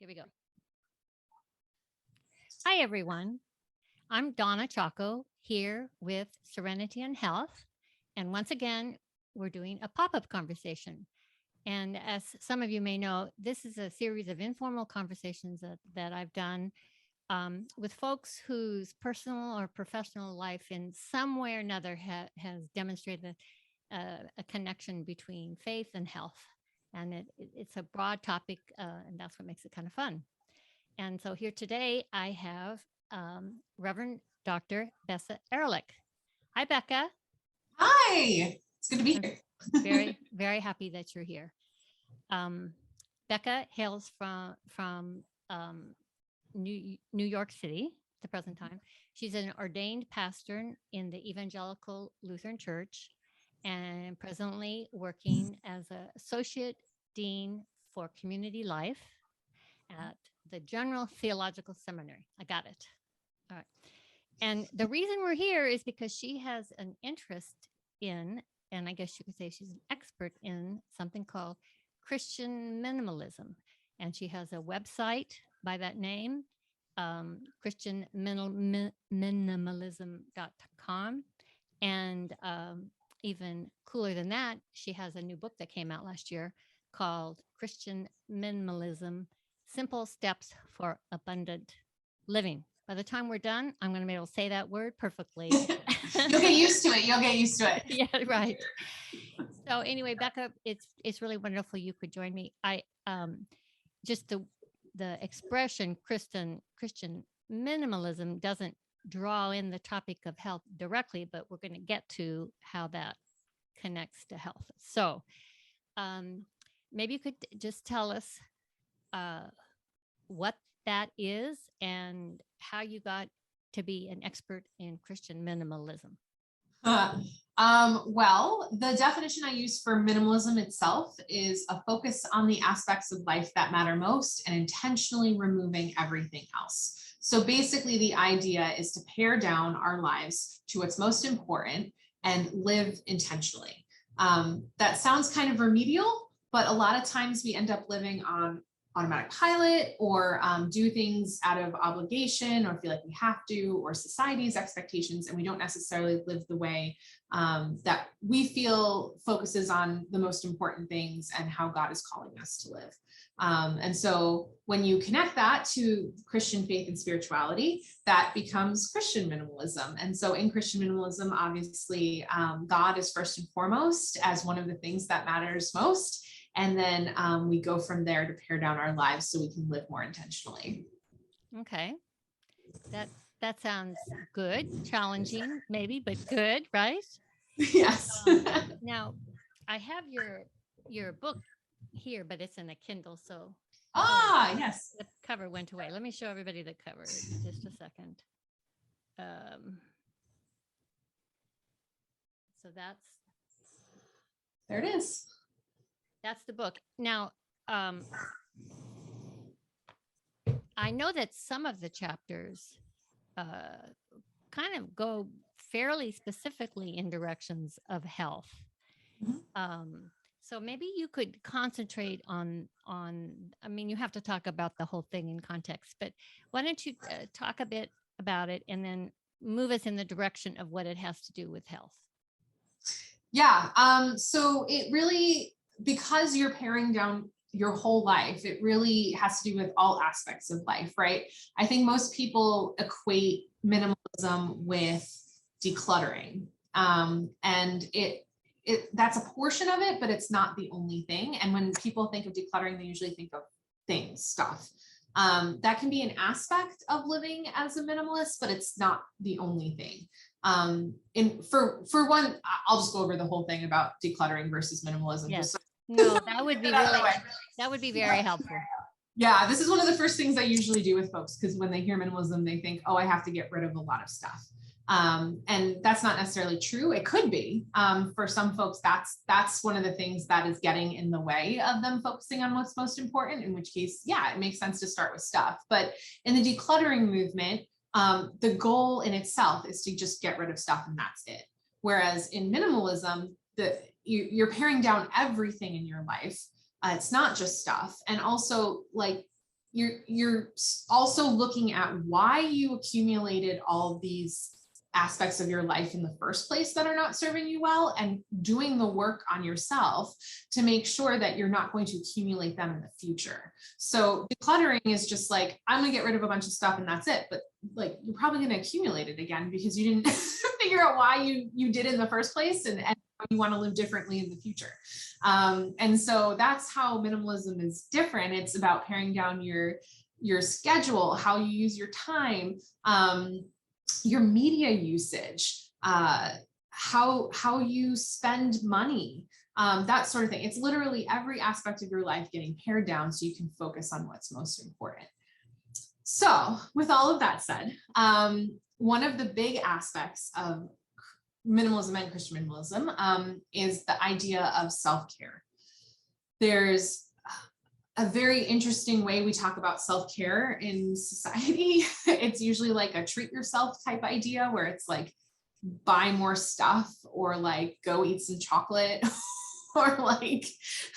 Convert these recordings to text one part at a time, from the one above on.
Here we go. Hi, everyone. I'm Donna Chacko here with Serenity and Health. And once again, we're doing a pop-up conversation. And as some of you may know, this is a series of informal conversations that I've done with folks whose personal or professional life in some way or another has demonstrated a connection between faith and health. And it's a broad topic, and that's what makes it kind of fun. And so here today, I have Reverend Dr. Becca Ehrlich. Hi, Becca. Hi, it's good to be here. Very, very happy that you're here. Becca hails from New York City at the present time. She's an ordained pastor in the Evangelical Lutheran Church and presently working as an associate dean for community life at the General Theological Seminary. I got it. All right. And the reason we're here is because she has an interest in, and I guess you could say she's an expert in something called Christian Minimalism. And she has a website by that name, Christian Minimalism.com. And even cooler than that, she has a new book that came out last year called Christian Minimalism, Simple Steps for Abundant Living. By the time we're done, I'm going to be able to say that word perfectly. You'll get used to it. You'll get used to it. Yeah, right. So anyway, Becca, it's really wonderful you could join me. I just the expression Christian minimalism doesn't draw in the topic of health directly, but we're going to get to how that connects to health. So maybe you could just tell us what that is and how you got to be an expert in Christian minimalism. Well, the definition I use for minimalism itself is a focus on the aspects of life that matter most and intentionally removing everything else. So basically the idea is to pare down our lives to what's most important and live intentionally. That sounds kind of remedial, but a lot of times we end up living on automatic pilot or do things out of obligation or feel like we have to, or society's expectations, and we don't necessarily live the way that we feel focuses on the most important things and how God is calling us to live. And so when you connect that to Christian faith and spirituality, that becomes Christian minimalism. And so in Christian minimalism, obviously, God is first and foremost as one of the things that matters most. And then we go from there to pare down our lives so we can live more intentionally. Okay. That sounds good. Challenging, maybe, but good, right? Yes. Now, I have your book here, but it's in a Kindle, so. Yes. The cover went away. Let me show everybody the cover. Just a second. So that's. There it is. That's the book. Now, I know that some of the chapters kind of go fairly specifically in directions of health. Mm-hmm. So maybe you could concentrate on, I mean, you have to talk about the whole thing in context, but why don't you talk a bit about it and then move us in the direction of what it has to do with health? Yeah. So it really, because you're paring down your whole life, it really has to do with all aspects of life, right? I think most people equate minimalism with decluttering. And that's a portion of it, but it's not the only thing. And when people think of decluttering, they usually think of things, stuff. That can be an aspect of living as a minimalist, but it's not the only thing. And for one, I'll just go over the whole thing about decluttering versus minimalism. Yes. No, that would be very helpful. Yeah, this is one of the first things I usually do with folks, because when they hear minimalism, they think, oh, I have to get rid of a lot of stuff. And that's not necessarily true. It could be. For some folks, that's one of the things that is getting in the way of them focusing on what's most important, in which case, yeah, it makes sense to start with stuff. But in the decluttering movement, the goal in itself is to just get rid of stuff and that's it. Whereas in minimalism, you're paring down everything in your life. It's not just stuff. And also, like, you're also looking at why you accumulated all these aspects of your life in the first place that are not serving you well, and doing the work on yourself to make sure that you're not going to accumulate them in the future. So decluttering is just like, I'm going to get rid of a bunch of stuff and that's it. But like, you're probably going to accumulate it again because you didn't figure out why you did it in the first place, and you want to live differently in the future. And so that's how minimalism is different. It's about paring down your schedule, how you use your time, your media usage, how you spend money, that sort of thing. It's literally every aspect of your life getting pared down so you can focus on what's most important. So with all of that said, one of the big aspects of minimalism and Christian minimalism is the idea of self-care. There's a very interesting way we talk about self-care in society. It's usually like a treat yourself type idea where it's like buy more stuff, or like go eat some chocolate, or like,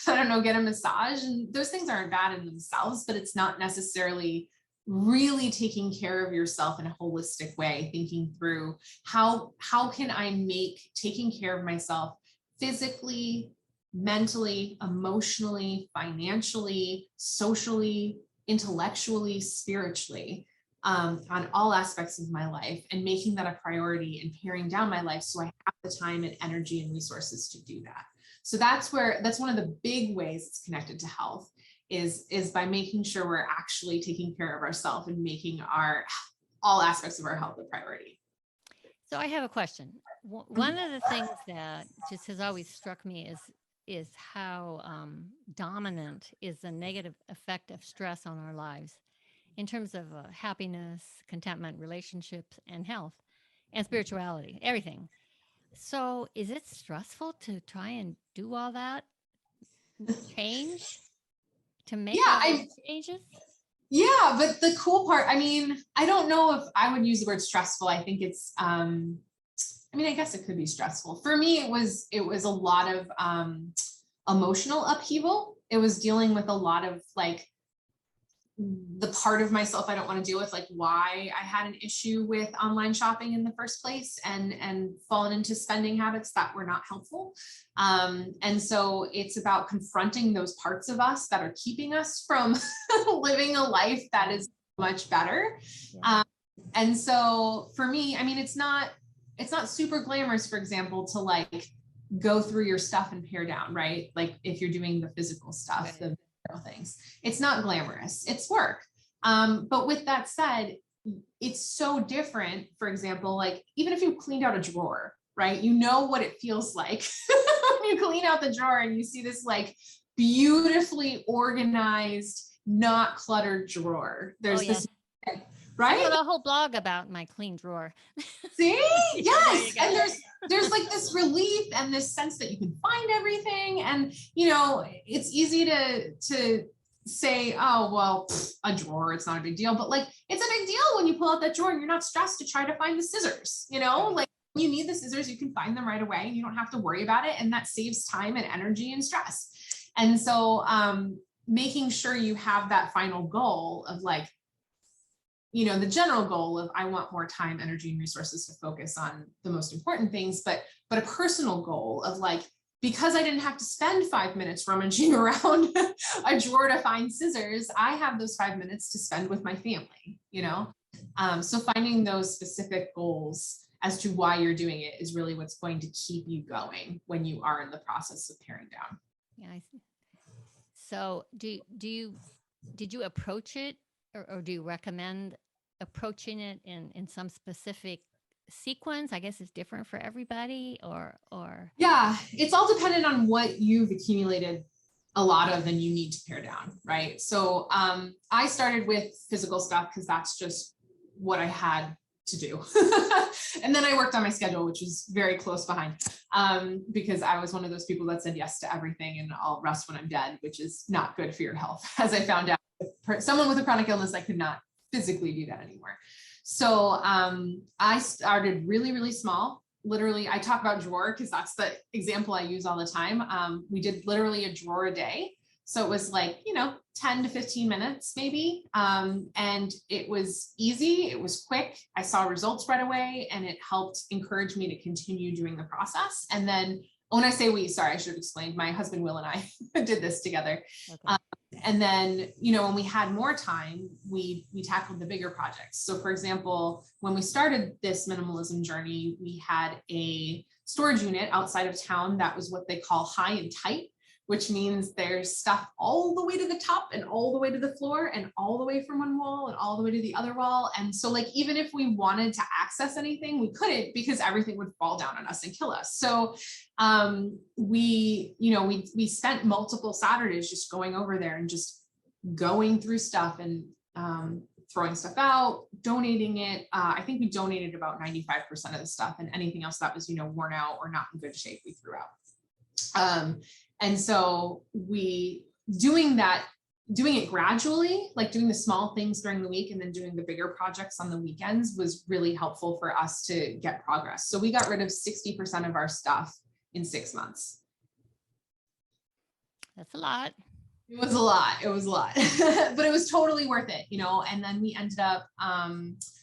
I don't know, get a massage. And those things aren't bad in themselves, but it's not necessarily really taking care of yourself in a holistic way, thinking through how can I make taking care of myself physically, mentally, emotionally, financially, socially, intellectually, spiritually, on all aspects of my life, and making that a priority and paring down my life so I have the time and energy and resources to do that. So that's one of the big ways it's connected to health, is by making sure we're actually taking care of ourselves and making all aspects of our health a priority. So I have a question. One of the things that just has always struck me is how dominant is the negative effect of stress on our lives in terms of happiness, contentment, relationships, and health, and spirituality, everything. So is it stressful to try and do all that change, to make all those changes? Yeah, but the cool part, I mean, I don't know if I would use the word stressful. I think it's, I guess it could be stressful. For me, it was a lot of emotional upheaval. It was dealing with a lot of like the part of myself I don't want to deal with, like why I had an issue with online shopping in the first place, and fallen into spending habits that were not helpful. And so it's about confronting those parts of us that are keeping us from living a life that is much better. Yeah. And so for me, I mean, it's not super glamorous, for example, to like go through your stuff and pare down, right? Like if you're doing the physical stuff, Right. the things, it's not glamorous, it's work. But with that said, it's so different. For example, like even if you cleaned out a drawer, right? You know what it feels like when you clean out the drawer and you see this like beautifully organized, not cluttered drawer. There's this, right? I wrote a whole blog about my clean drawer. See? Yes. There you And there's like this relief and this sense that you can find everything. And, you know, it's easy to say, oh, well, a drawer, it's not a big deal, but like, it's a big deal when you pull out that drawer and you're not stressed to try to find the scissors, you know, like when you need the scissors, you can find them right away and you don't have to worry about it. And that saves time and energy and stress. And so, making sure you have that final goal of like, you know, the general goal of I want more time, energy, and resources to focus on the most important things, but a personal goal of like, because I didn't have to spend 5 minutes rummaging around a drawer to find scissors, I have those 5 minutes to spend with my family, you know? So finding those specific goals as to why you're doing it is really what's going to keep you going when you are in the process of paring down. Yeah, I see. So did you approach it, or do you recommend approaching it in some specific sequence? I guess it's different for everybody, or yeah, it's all dependent on what you've accumulated a lot of and you need to pare down, right? So I started with physical stuff because that's just what I had to do. And then I worked on my schedule, which was very close behind, because I was one of those people that said yes to everything and I'll rest when I'm dead, which is not good for your health. As I found out, someone with a chronic illness, I could not physically do that anymore. So I started really, really small. Literally, I talk about drawer because that's the example I use all the time. We did literally a drawer a day. So it was like, 10 to 15 minutes maybe. And it was easy. It was quick. I saw results right away, and it helped encourage me to continue doing the process. And then when I say we, sorry, I should have explained, my husband Will and I did this together. Okay. And then, when we had more time, we tackled the bigger projects. So for example, when we started this minimalism journey, we had a storage unit outside of town that was what they call high and tight, which means there's stuff all the way to the top and all the way to the floor and all the way from one wall and all the way to the other wall. And so like, even if we wanted to access anything, we couldn't, because everything would fall down on us and kill us. So we spent multiple Saturdays just going over there and just going through stuff and throwing stuff out, donating it. I think we donated about 95% of the stuff, and anything else that was, worn out or not in good shape, we threw out. And so doing it gradually, like doing the small things during the week and then doing the bigger projects on the weekends, was really helpful for us to get progress. So we got rid of 60% of our stuff in 6 months. That's a lot. It was a lot. But it was totally worth it, and then we ended up,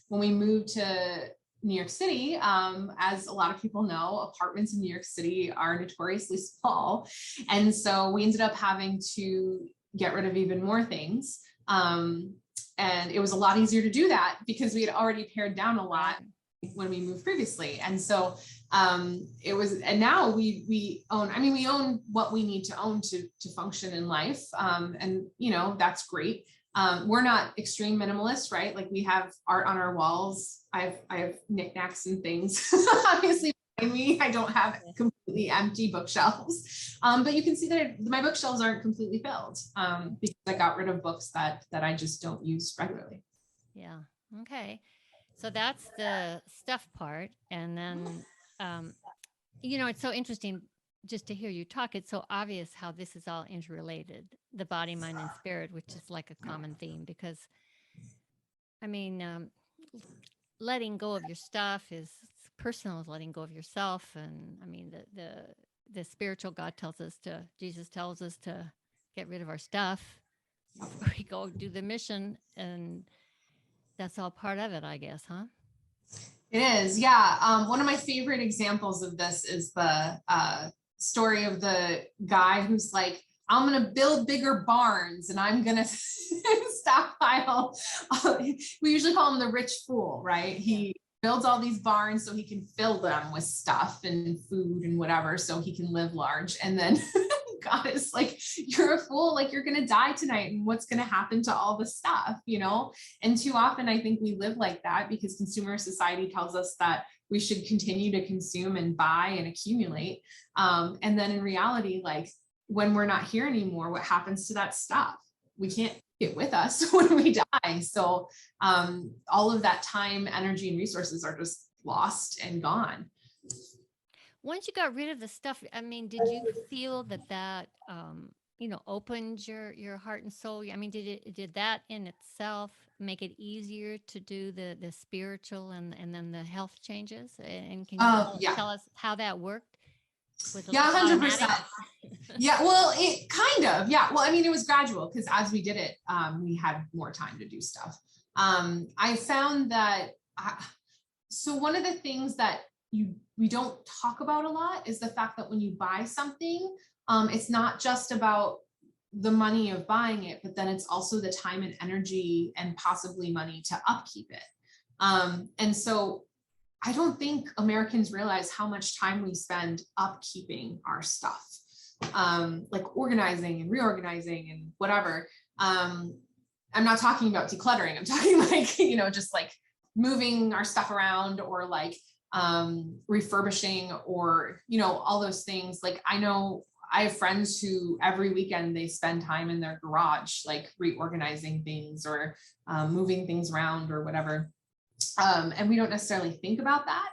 when we moved to New York City, as a lot of people know, apartments in New York City are notoriously small. And so we ended up having to get rid of even more things. And it was a lot easier to do that because we had already pared down a lot when we moved previously. And so and now we own what we need to own to function in life. And that's great. We're not extreme minimalists, right? Like, we have art on our walls. I have knickknacks and things. Obviously, behind me, I don't have completely empty bookshelves. But you can see that my bookshelves aren't completely filled because I got rid of books that I just don't use regularly. Yeah. Okay. So that's the stuff part. And then, it's so interesting just to hear you talk. It's so obvious how this is all interrelated, the body, mind, and spirit, which is like a common theme, because letting go of your stuff is personal as letting go of yourself. And the spiritual Jesus tells us to get rid of our stuff before we go do the mission. And that's all part of it, I guess, huh? It is. Yeah. One of my favorite examples of this is the story of the guy who's like, I'm going to build bigger barns and I'm going to stockpile. We usually call him the rich fool, right? He builds all these barns so he can fill them with stuff and food and whatever, so he can live large. And then God is like, you're a fool. Like, you're going to die tonight. And what's going to happen to all the stuff, And too often I think we live like that because consumer society tells us that we should continue to consume and buy and accumulate. And then in reality, like, when we're not here anymore, what happens to that stuff? We can't get with us when we die. So all of that time, energy, and resources are just lost and gone. Once you got rid of the stuff, did you feel that opened your heart and soul? Did that in itself make it easier to do the spiritual and then the health changes? And can you tell us how that worked? 100%. Yeah, well, it kind of, yeah. Well, it was gradual because as we did it, we had more time to do stuff. I found that, so one of the things that we don't talk about a lot is the fact that when you buy something, it's not just about the money of buying it, but then it's also the time and energy and possibly money to upkeep it. And so I don't think Americans realize how much time we spend upkeeping our stuff, like organizing and reorganizing and whatever. I'm not talking about decluttering. I'm talking like, just like moving our stuff around or like refurbishing or, all those things. Like, I know I have friends who every weekend they spend time in their garage, like reorganizing things or moving things around or whatever. And we don't necessarily think about that.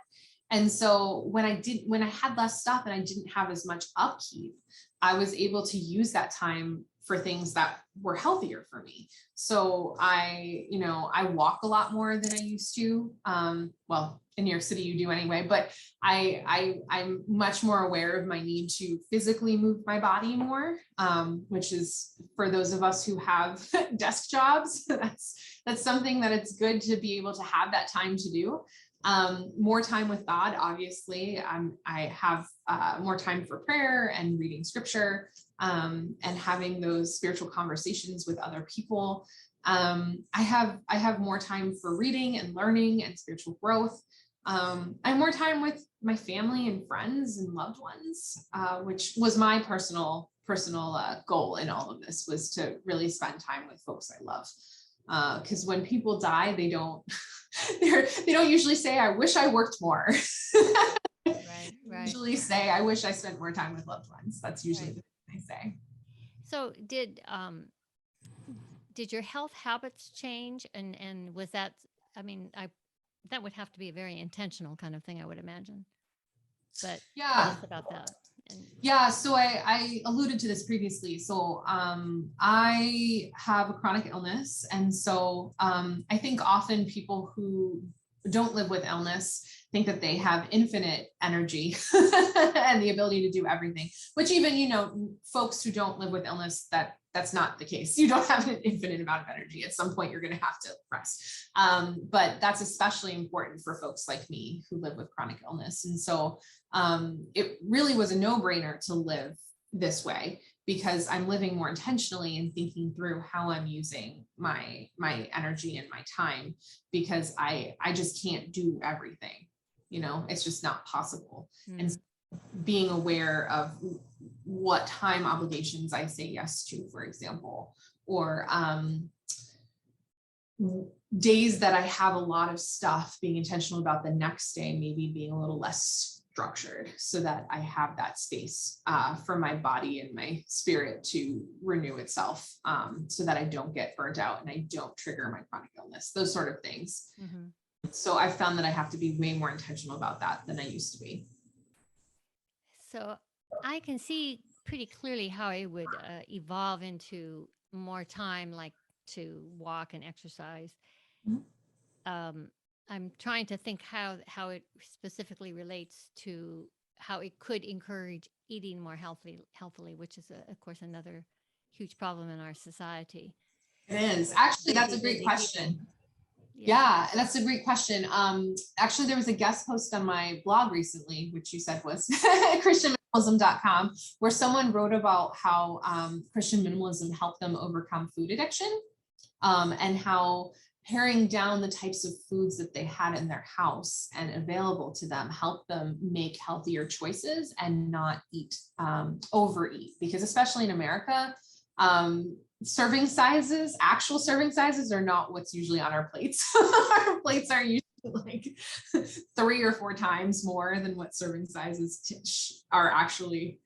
And so when I had less stuff and I didn't have as much upkeep, I was able to use that time for things that were healthier for me. So I walk a lot more than I used to. Well, in New York City, you do anyway, but I'm much more aware of my need to physically move my body more, which is for those of us who have desk jobs, that's something that it's good to be able to have that time to do. More time with God, obviously. I have more time for prayer and reading scripture, and having those spiritual conversations with other people. I have more time for reading and learning and spiritual growth. I have more time with my family and friends and loved ones, which was my personal goal in all of this, was to really spend time with folks I love. Because when people die, they don't usually say, I wish I worked more. Right. Usually say, I wish I spent more time with loved ones. That's usually the thing I say. So did your health habits change? And was that, I mean, that would have to be a very intentional kind of thing, I would imagine. But tell us about that. Yeah, so I alluded to this previously. So I have a chronic illness. And so I think often people who don't live with illness think that they have infinite energy and the ability to do everything, which even, folks who don't live with illness, that's not the case. You don't have an infinite amount of energy. At some point, you're going to have to rest. But that's especially important for folks like me who live with chronic illness. And so it really was a no-brainer to live this way, because I'm living more intentionally and thinking through how I'm using my energy and my time, because I just can't do everything. It's just not possible. And being aware of what time obligations I say yes to, for example, or days that I have a lot of stuff, being intentional about the next day, maybe being a little less structured, so that I have that space for my body and my spirit to renew itself, so that I don't get burnt out and I don't trigger my chronic illness, those sort of things. Mm-hmm. So I found that I have to be way more intentional about that than I used to be. So I can see pretty clearly how it would evolve into more time, like to walk and exercise. Mm-hmm. I'm trying to think how it specifically relates to how it could encourage eating more healthily, which is, of course, another huge problem in our society. It is. Actually, that's a great question. Yeah, that's a great question. Actually, there was a guest post on my blog recently, which you said was ChristianMinimalism.com, where someone wrote about how Christian minimalism helped them overcome food addiction, and how paring down the types of foods that they had in their house and available to them helped them make healthier choices and not overeat. Because especially in America, actual serving sizes are not what's usually on our plates. Our plates are usually like 3 or 4 times more than what serving sizes are actually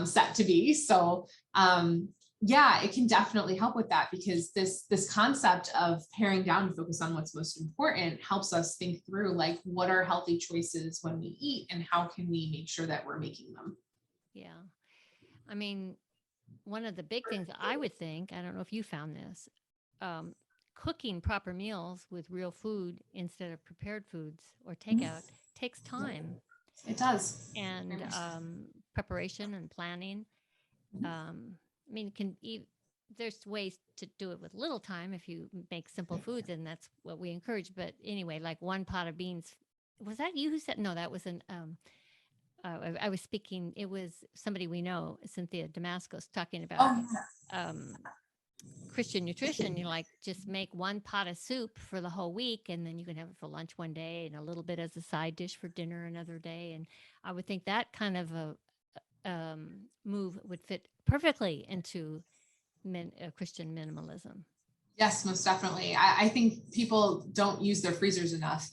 set to be. So yeah, it can definitely help with that, because this concept of paring down and focus on what's most important helps us think through, like, what are healthy choices when we eat and how can we make sure that we're making them. Yeah. I mean, one of the big things I would think, I don't know if you found this, cooking proper meals with real food instead of prepared foods or takeout takes time. It does. And preparation and planning. I mean, there's ways to do it with little time if you make simple foods, and that's what we encourage. But anyway, like 1 pot of beans. Was that you who said? No, that was I was speaking, it was somebody we know, Cynthia Damascus, talking about Christian nutrition. You like just make 1 pot of soup for the whole week, and then you can have it for lunch one day and a little bit as a side dish for dinner another day. And I would think that kind of a move would fit perfectly into Christian minimalism. Yes, most definitely. I think people don't use their freezers enough.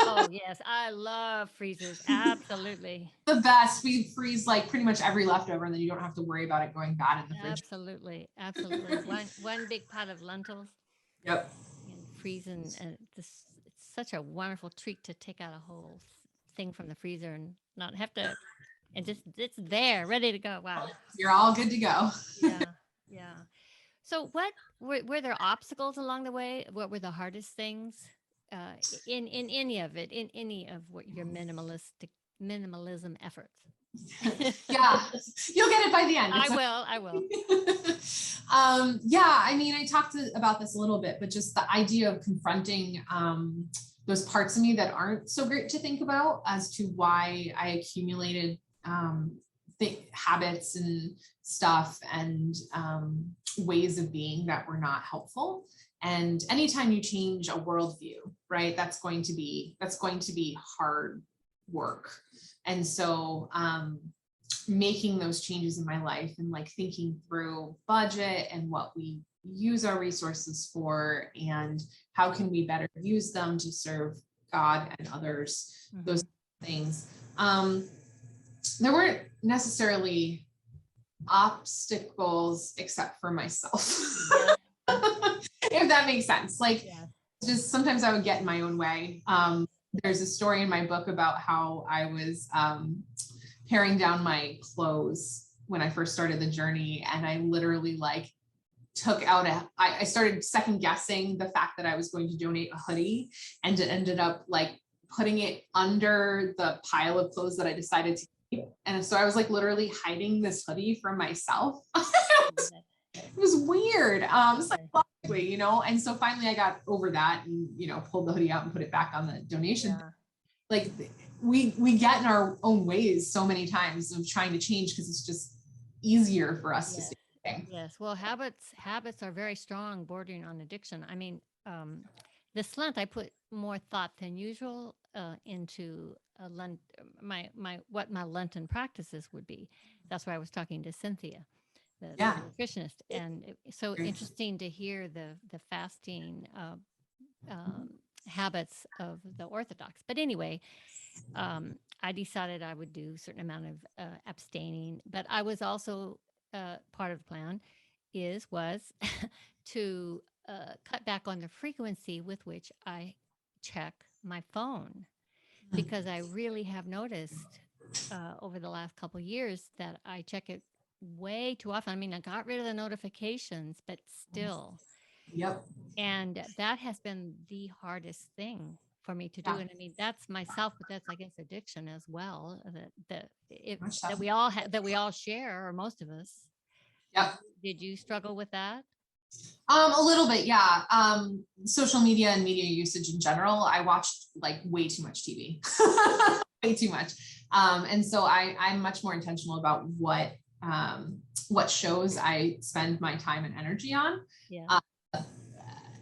Oh, yes. I love freezers. Absolutely. The best. We freeze like pretty much every leftover, and then you don't have to worry about it going bad in the fridge. Absolutely. One big pot of lentils. Yep. And freezing. And it's such a wonderful treat to take out a whole thing from the freezer and not have to, and just, it's there, ready to go. Wow. You're all good to go. Yeah. So, what were there obstacles along the way? What were the hardest things in any of it, in any of what your minimalism efforts? Yeah, you'll get it by the end. I will. I will. Yeah, I mean, I talked about this a little bit, but just the idea of confronting those parts of me that aren't so great to think about as to why I accumulated habits and stuff and ways of being that were not helpful. And anytime you change a worldview, right, that's going to be hard work. And so making those changes in my life and like thinking through budget and what we use our resources for and how can we better use them to serve God and others, those things. There weren't necessarily obstacles except for myself. If that makes sense. Like just sometimes I would get in my own way. There's a story in my book about how I was paring down my clothes when I first started the journey. And I literally like took out I started second guessing the fact that I was going to donate a hoodie, and it ended up like putting it under the pile of clothes that I decided to keep. And so I was like literally hiding this hoodie from myself. It was weird. It's like, you know, and so finally I got over that and, you know, pulled the hoodie out and put it back on the donation. Yeah. Like we get in our own ways so many times of trying to change because it's just easier for us to stay. Yes. Well, habits are very strong, bordering on addiction. I mean, this Lent I put more thought than usual into my what my Lenten practices would be. That's why I was talking to Cynthia, the nutritionist, and so interesting to hear the fasting habits of the Orthodox. But anyway, I decided I would do a certain amount of abstaining, but I was also part of the plan was to cut back on the frequency with which I check my phone, because I really have noticed over the last couple of years that I check it way too often. I mean, I got rid of the notifications, but still. Yep. And that has been the hardest thing for me to do. And I mean, that's myself, but that's, I guess, addiction as well. That we all have, that we all share, or most of us. Yep. Did you struggle with that? A little bit, yeah. Social media and media usage in general, I watched like way too much TV, way too much. And so I'm much more intentional about what shows I spend my time and energy on. Yeah.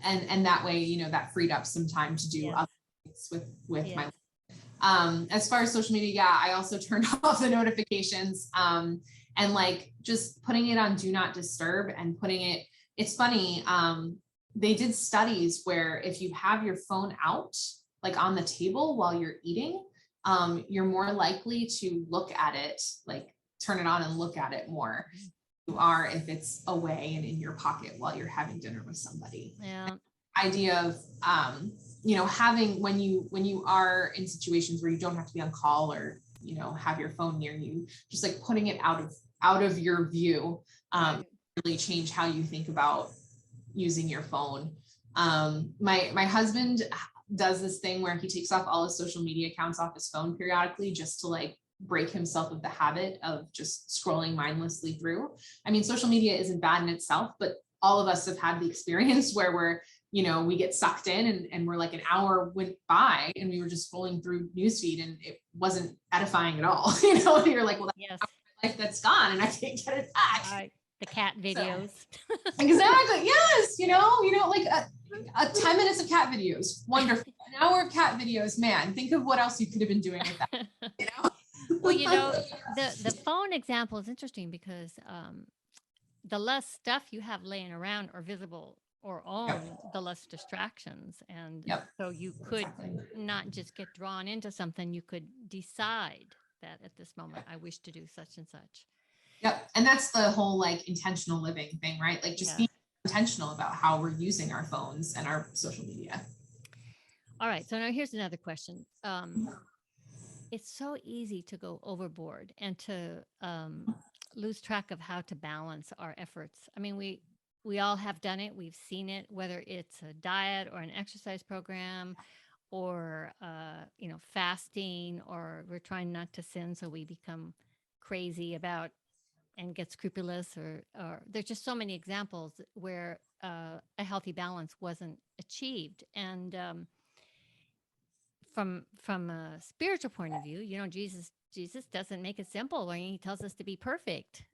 And that way, you know, that freed up some time to do other things with my life. As far as social media, I also turned off the notifications and like just putting it on do not disturb and it's funny. They did studies where if you have your phone out, like on the table while you're eating, you're more likely to look at it, like turn it on and look at it more. You are if it's away and in your pocket while you're having dinner with somebody. Yeah. Idea of you know, having when you are in situations where you don't have to be on call or, you know, have your phone near you, just like putting it out of your view really change how you think about using your phone. My husband does this thing where he takes off all his social media accounts off his phone periodically just to like break himself of the habit of just scrolling mindlessly through. I mean, social media isn't bad in itself, but all of us have had the experience where we get sucked in and we're like an hour went by and we were just scrolling through newsfeed and it wasn't edifying at all. You know, you're like, well, that's my life that's gone and I can't get it back. The cat videos. So, exactly. Yes. You know, like a 10 minutes of cat videos. Wonderful. An hour of cat videos, man. Think of what else you could have been doing with that. You know? Well, you know, the phone example is interesting because the less stuff you have laying around or visible or own, the less distractions. And so you could not just get drawn into something, you could decide that at this moment, I wish to do such and such. Yep. And that's the whole like intentional living thing, right? Like just being intentional about how we're using our phones and our social media. All right. So now here's another question. It's so easy to go overboard and to lose track of how to balance our efforts. I mean, we all have done it. We've seen it, whether it's a diet or an exercise program or, fasting, or we're trying not to sin. So we become crazy about and get scrupulous, or there's just so many examples where a healthy balance wasn't achieved. And from a spiritual point of view, Jesus doesn't make it simple when he tells us to be perfect.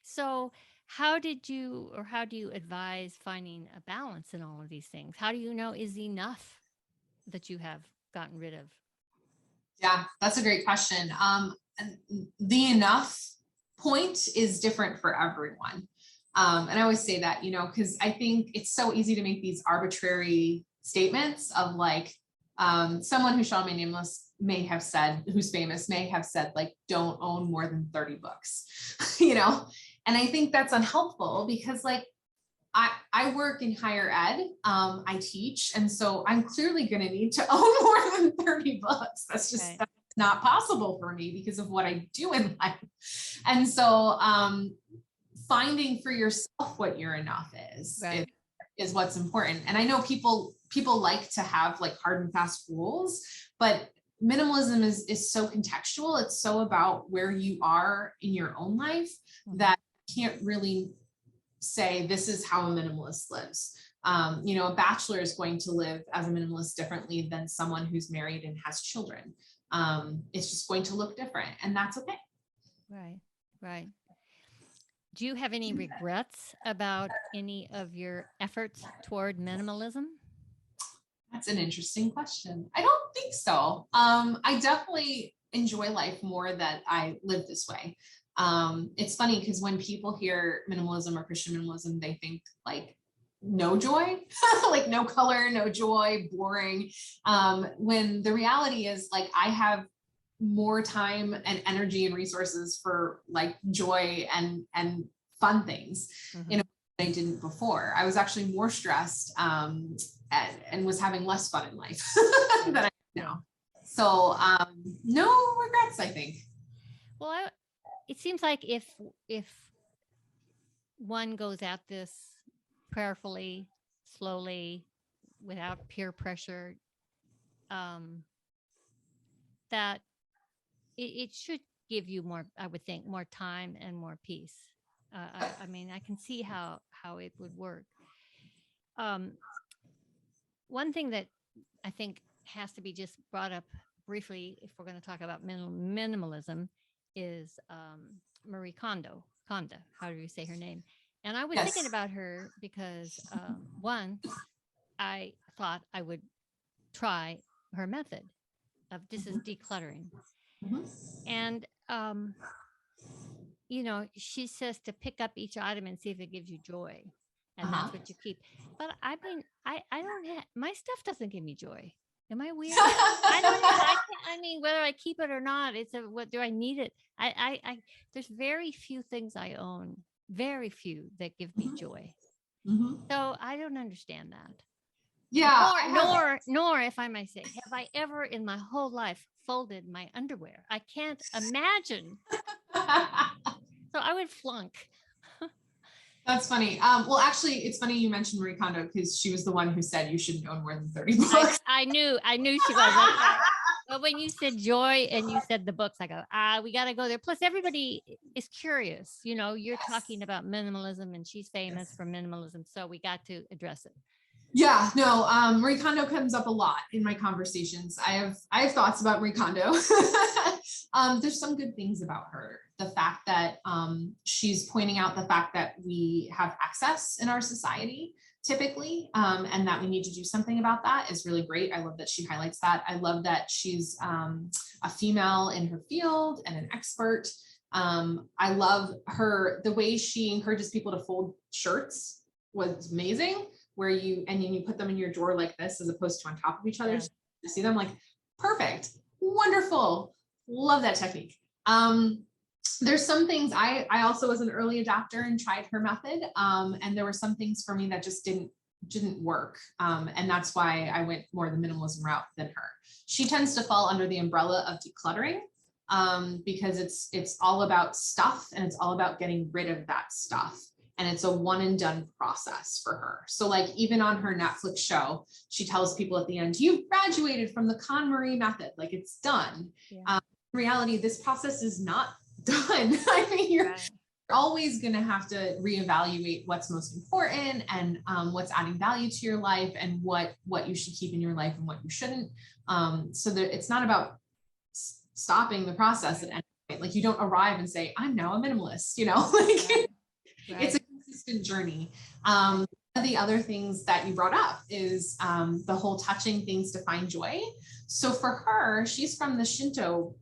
So how do you advise finding a balance in all of these things? How do you know is enough that you have gotten rid of? Yeah, that's a great question. And the enough point is different for everyone. And I always say that, because I think it's so easy to make these arbitrary statements of like, someone who's Sean Minimalist may have said, who's famous, may have said, like, don't own more than 30 books, and I think that's unhelpful because like, I work in higher ed. I teach. And so I'm clearly going to need to own more than 30 books. That's just Right. that's not possible for me because of what I do in life. And so finding for yourself what your enough Right. is what's important. And I know people like to have like hard and fast rules, but minimalism is so contextual. It's so about where you are in your own life that you can't really say this is how a minimalist lives. A bachelor is going to live as a minimalist differently than someone who's married and has children. It's just going to look different, and that's okay. Right. Right. Do you have any regrets about any of your efforts toward minimalism? That's an interesting question. I don't think so. I definitely enjoy life more that I live this way. It's funny because when people hear minimalism or Christian minimalism, they think like no joy, like no color, no joy, boring. When the reality is like I have more time and energy and resources for like joy and fun things in a way that I didn't before. I was actually more stressed and was having less fun in life than I do now. So no regrets, I think. Well, it seems like if one goes at this prayerfully, slowly, without peer pressure, that it should give you more, I would think, more time and more peace. I mean, I can see how it would work. Um, One thing that I think has to be just brought up briefly, if we're going to talk about minimalism, is Marie Kondo. Kondo, how do you say her name? And I was thinking Yes. about her because one, I thought I would try her method of this is decluttering. Mhm. And she says to pick up each item and see if it gives you joy. And Uh-huh. that's what you keep. But I mean, I don't have my stuff doesn't give me joy. Am I weird? I don't have, I can't, I mean, whether I keep it or not, it's a, what do I need it? There's very few things I own, very few that give me joy. Mhm. So I don't understand that. Yeah, Nor, if I may say, have I ever in my whole life folded my underwear. I can't imagine. So I would flunk. That's funny. Well, actually, it's funny you mentioned Marie Kondo because she was the one who said you shouldn't own more than 30 books. I knew she was. That's why. But when you said joy and you said the books, I go, we got to go there. Plus, everybody is curious. You're talking about minimalism, and she's famous for minimalism, so we got to address it. Yeah, no, Marie Kondo comes up a lot in my conversations. I have thoughts about Marie Kondo. There's some good things about her. The fact that she's pointing out the fact that we have excess in our society typically, and that we need to do something about that is really great. I love that she highlights that. I love that she's a female in her field and an expert. I love the way she encourages people to fold shirts was amazing. Where you put them in your drawer like this as opposed to on top of each other. Yeah. So you see them like perfect, wonderful, love that technique. There's some things I also was an early adopter and tried her method, and there were some things for me that just didn't work, and that's why I went more the minimalism route than her. She tends to fall under the umbrella of decluttering, because it's all about stuff and it's all about getting rid of that stuff. and it's a one and done process for her. So like even on her Netflix show, she tells people at the end, you've graduated from the KonMari method, like it's done. Yeah. In reality, this process is not done. I mean, you're Right. always going to have to reevaluate what's most important and what's adding value to your life and what you should keep in your life and what you shouldn't. So that it's not about stopping the process at any point. Like you don't arrive and say, I'm now a minimalist, you know, like Right. it's a consistent journey. One of the other things that you brought up is the whole touching things to find joy. So for her, she's from the Shinto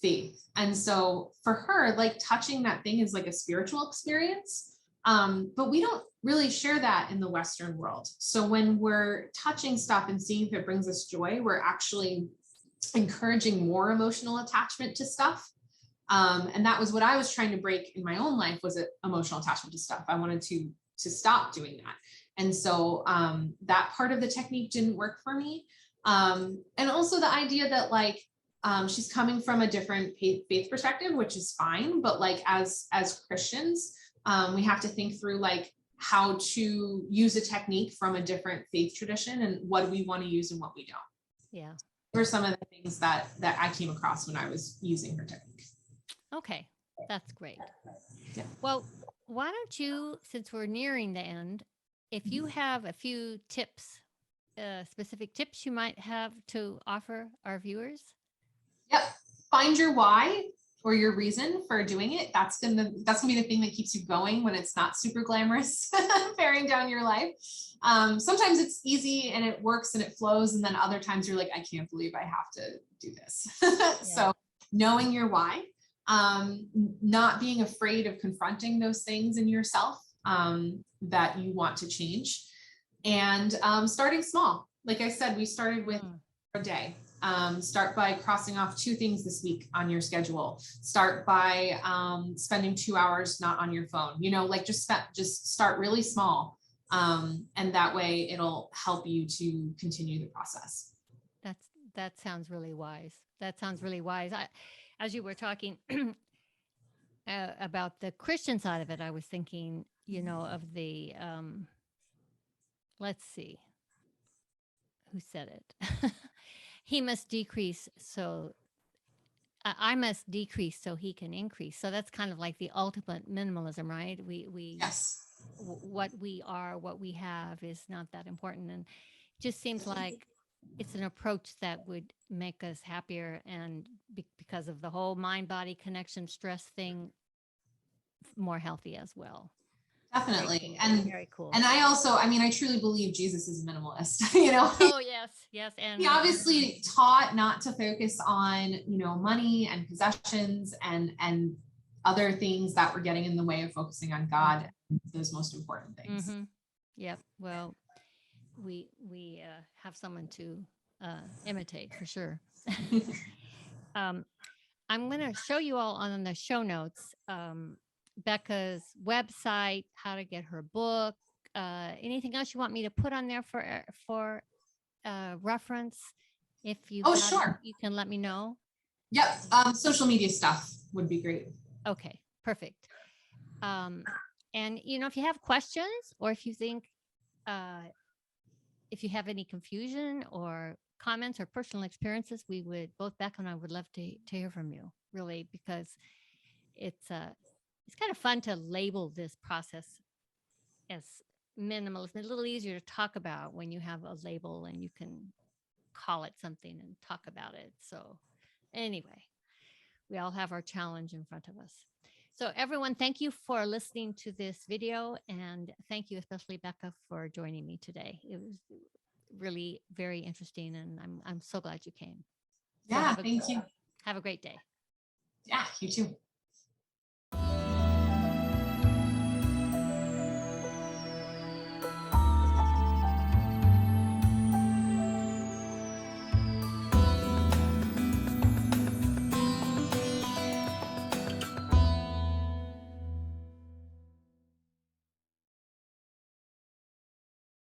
faith. And so for her, like touching that thing is like a spiritual experience. But we don't really share that in the Western world. So when we're touching stuff and seeing if it brings us joy, we're actually encouraging more emotional attachment to stuff. And that was what I was trying to break in my own life, was it emotional attachment to stuff. I wanted to stop doing that. And so that part of the technique didn't work for me. And also the idea that like, she's coming from a different faith perspective, which is fine. But like as Christians, we have to think through like how to use a technique from a different faith tradition and what we want to use and what we don't. Yeah. Those were some of the things that I came across when I was using her technique. Okay. That's great. Yeah. Well, why don't you, since we're nearing the end, if you have a few tips, specific tips you might have to offer our viewers? Yep. Find your why or your reason for doing it. That's gonna be the thing that keeps you going when it's not super glamorous, bearing down your life. Sometimes it's easy and it works and it flows, and then other times you're like, I can't believe I have to do this. So knowing your why, not being afraid of confronting those things in yourself that you want to change, and starting small. Like I said, we started with a day. Start by crossing off 2 things this week on your schedule. Start by spending 2 hours not on your phone, you know, like just start really small. And that way it'll help you to continue the process. That sounds really wise. That sounds really wise. As you were talking about the Christian side of it, I was thinking, you know, of the, let's see, who said it? He must decrease so I must decrease so he can increase. So that's kind of like the ultimate minimalism, right? We Yes. What we are, what we have is not that important. And it just seems like it's an approach that would make us happier. And because of the whole mind body connection stress thing, more healthy as well. Definitely. Very cool. And I truly believe Jesus is a minimalist, you know. Oh, yes. And he obviously taught not to focus on, you know, money and possessions and other things that were getting in the way of focusing on God, and those most important things. Mm-hmm. Yep. Well, we have someone to imitate for sure. I'm going to show you all on the show notes Becca's website, how to get her book, anything else you want me to put on there for reference. If you sure, you can let me know. Yep. Social media stuff would be great. Okay, perfect. And you know, if you have questions or if you think if you have any confusion or comments or personal experiences, we would both Becca and I would love to hear from you, really, because it's kind of fun to label this process as minimalism. It's a little easier to talk about when you have a label and you can call it something and talk about it. So anyway, we all have our challenge in front of us. So everyone, thank you for listening to this video, and thank you especially Becca for joining me today. It was really very interesting, and I'm so glad you came. Yeah, thank you. Have a great day. Yeah, you too.